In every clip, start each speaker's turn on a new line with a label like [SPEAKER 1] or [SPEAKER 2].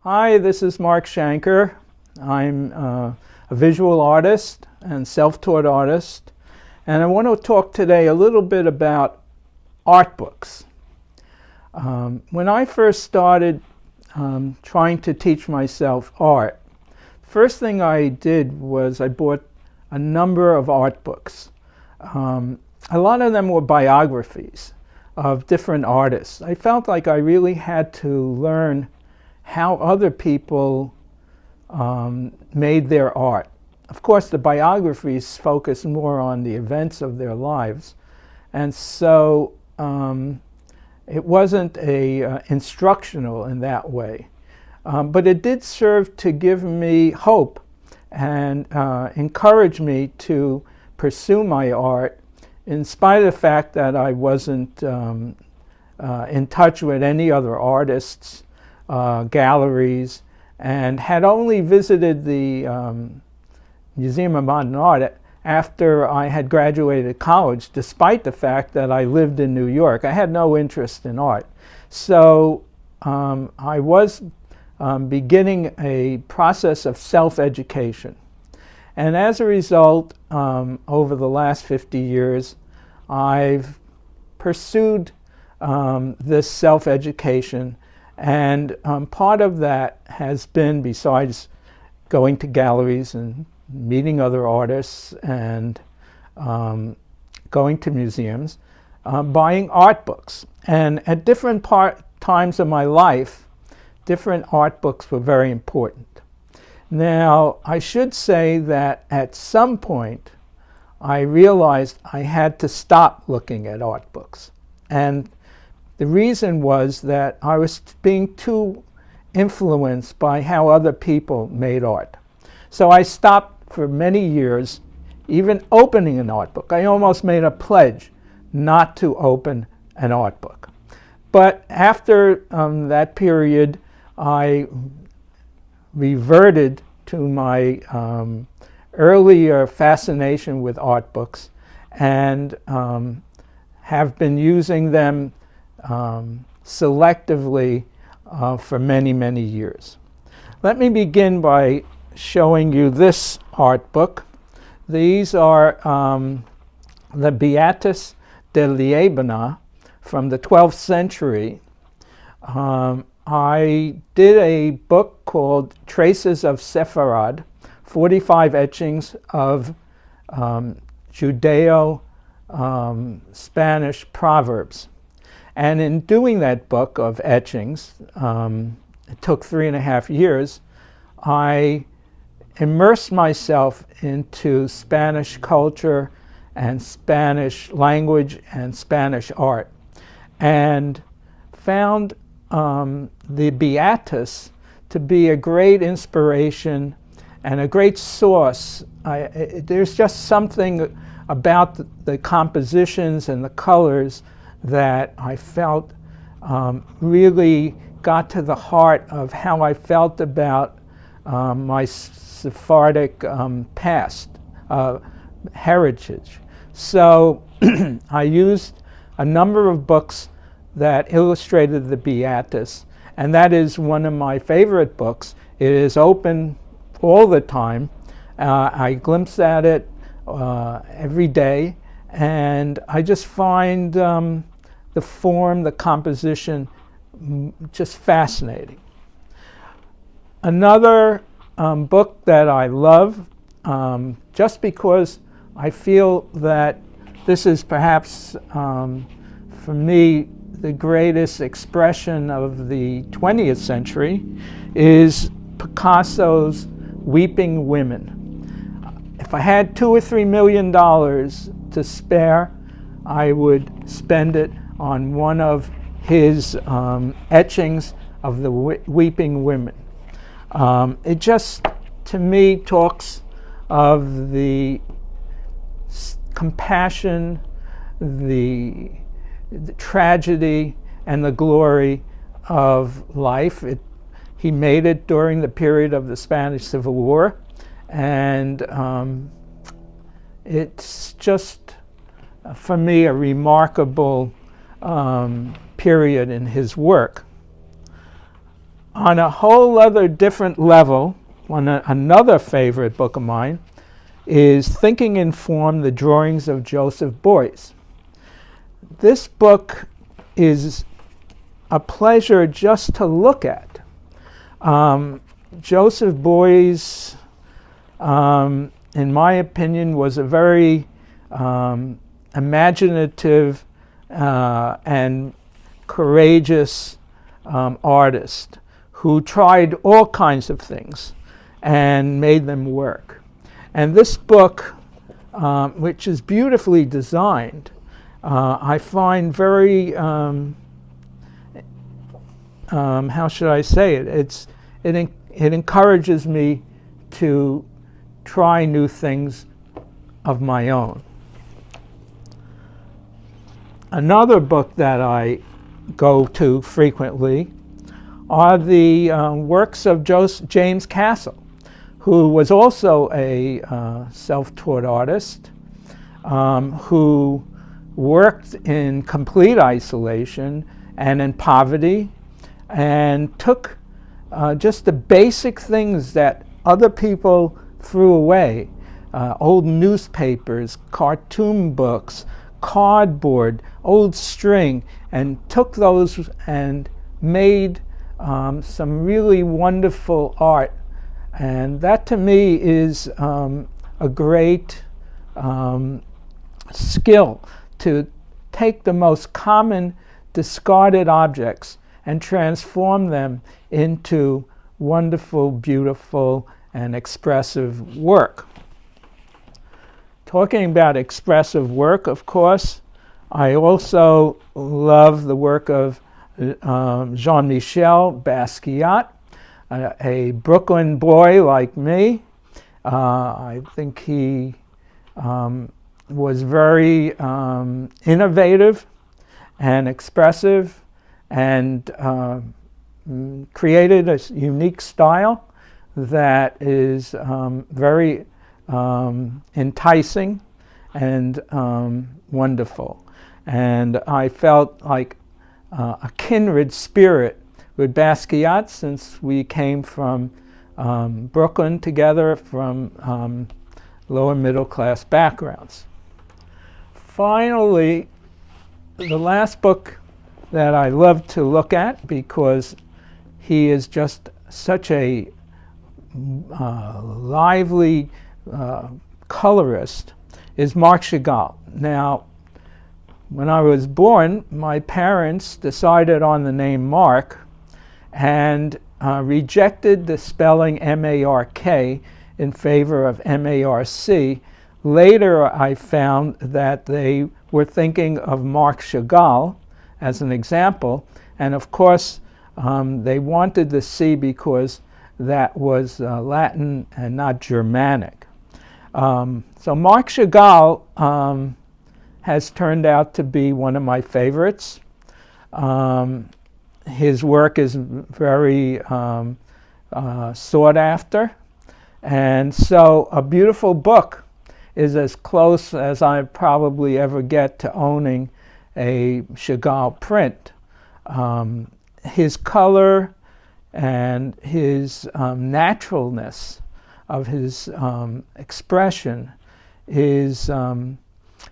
[SPEAKER 1] Hi, this is Mark Shanker. I'm a visual artist and self-taught artist, and I want to talk today a little bit about art books. When I first started trying to teach myself art, first thing I did was I bought a number of art books. A lot of them were biographies of different artists. I felt like I really had to learn how other people made their art. Of course, the biographies focus more on the events of their lives, and so it wasn't instructional in that way. But it did serve to give me hope and encourage me to pursue my art in spite of the fact that I wasn't in touch with any other artists, galleries, and had only visited the Museum of Modern Art after I had graduated college, despite the fact that I lived in New York. I had no interest in art. So I was beginning a process of self-education. And as a result, over the last 50 years, I've pursued this self-education. And part of that has been, besides going to galleries and meeting other artists and going to museums, buying art books. And at different times of my life, different art books were very important. Now, I should say that at some point, I realized I had to stop looking at art books. And the reason was that I was being too influenced by how other people made art. So I stopped for many years even opening an art book. I almost made a pledge not to open an art book. But after that period, I reverted to my earlier fascination with art books and have been using them selectively for many, many years. Let me begin by showing you this art book. These are the Beatus de Liébana from the 12th century. I did a book called Traces of Sepharad, 45 etchings of Judeo-Spanish proverbs. And in doing that book of etchings, it took 3.5 years, I immersed myself into Spanish culture and Spanish language and Spanish art, and found the Beatus to be a great inspiration and a great source. There's just something about the compositions and the colors that I felt really got to the heart of how I felt about my Sephardic past, heritage. So I used a number of books that illustrated the Beatus, and that is one of my favorite books. It is open all the time. I glimpse at it every day, and I just find the form, the composition, just fascinating. Another book that I love, just because I feel that this is perhaps, for me, the greatest expression of the 20th century, is Picasso's Weeping Women. If I had $2 or $3 million to spare, I would spend it on one of his etchings of the Weeping Women. It just, to me, talks of the compassion, the tragedy, and the glory of life. He made it during the period of the Spanish Civil War, and it's just, for me, a remarkable period in his work. On a whole other different level, another favorite book of mine is Thinking in Form, The Drawings of Joseph Beuys. This book is a pleasure just to look at. Joseph Beuys, in my opinion, was a very imaginative and courageous artist who tried all kinds of things and made them work. And this book, which is beautifully designed, I find very, how should I say it? It encourages me to try new things of my own. Another book that I go to frequently are the works of James Castle, who was also a self-taught artist, who worked in complete isolation and in poverty, and took just the basic things that other people threw away, old newspapers, cartoon books, cardboard, old string, and took those and made some really wonderful art. And that to me is a great skill, to take the most common discarded objects and transform them into wonderful, beautiful, and expressive work. Talking about expressive work, of course, I also love the work of Jean-Michel Basquiat, a Brooklyn boy like me. I think he was very innovative and expressive, and created a unique style that is very enticing and wonderful. And I felt like a kindred spirit with Basquiat, since we came from Brooklyn together, from lower middle class backgrounds. Finally, the last book that I love to look at, because he is just such a lively colorist, is Marc Chagall. Now, when I was born, my parents decided on the name Mark and rejected the spelling M-A-R-K in favor of M-A-R-C. Later, I found that they were thinking of Marc Chagall as an example, and of course, they wanted the C because that was Latin and not Germanic. So Marc Chagall has turned out to be one of my favorites. His work is very sought after, and so a beautiful book is as close as I probably ever get to owning a Chagall print. His color and his naturalness of his expression is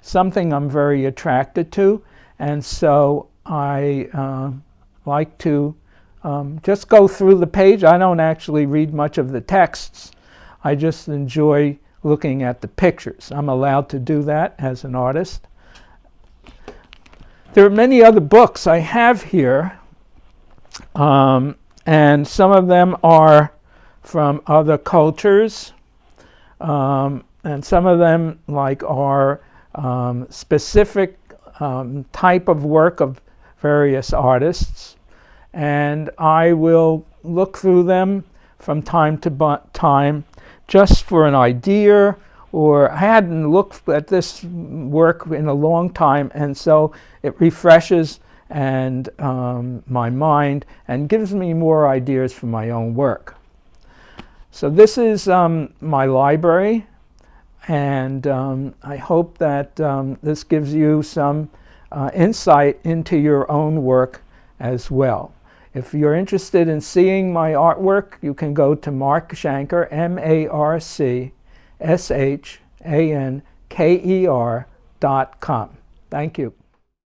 [SPEAKER 1] something I'm very attracted to, and so I like to just go through the page. I don't actually read much of the texts. I just enjoy looking at the pictures. I'm allowed to do that as an artist. There are many other books I have here, and some of them are from other cultures, and some of them are specific type of work of various artists, and I will look through them from time to time just for an idea, or I hadn't looked at this work in a long time, and so it refreshes and my mind and gives me more ideas for my own work. So this is my library, and I hope that this gives you some insight into your own work as well. If you're interested in seeing my artwork, you can go to Mark Shanker, MarcShanker.com. Thank you.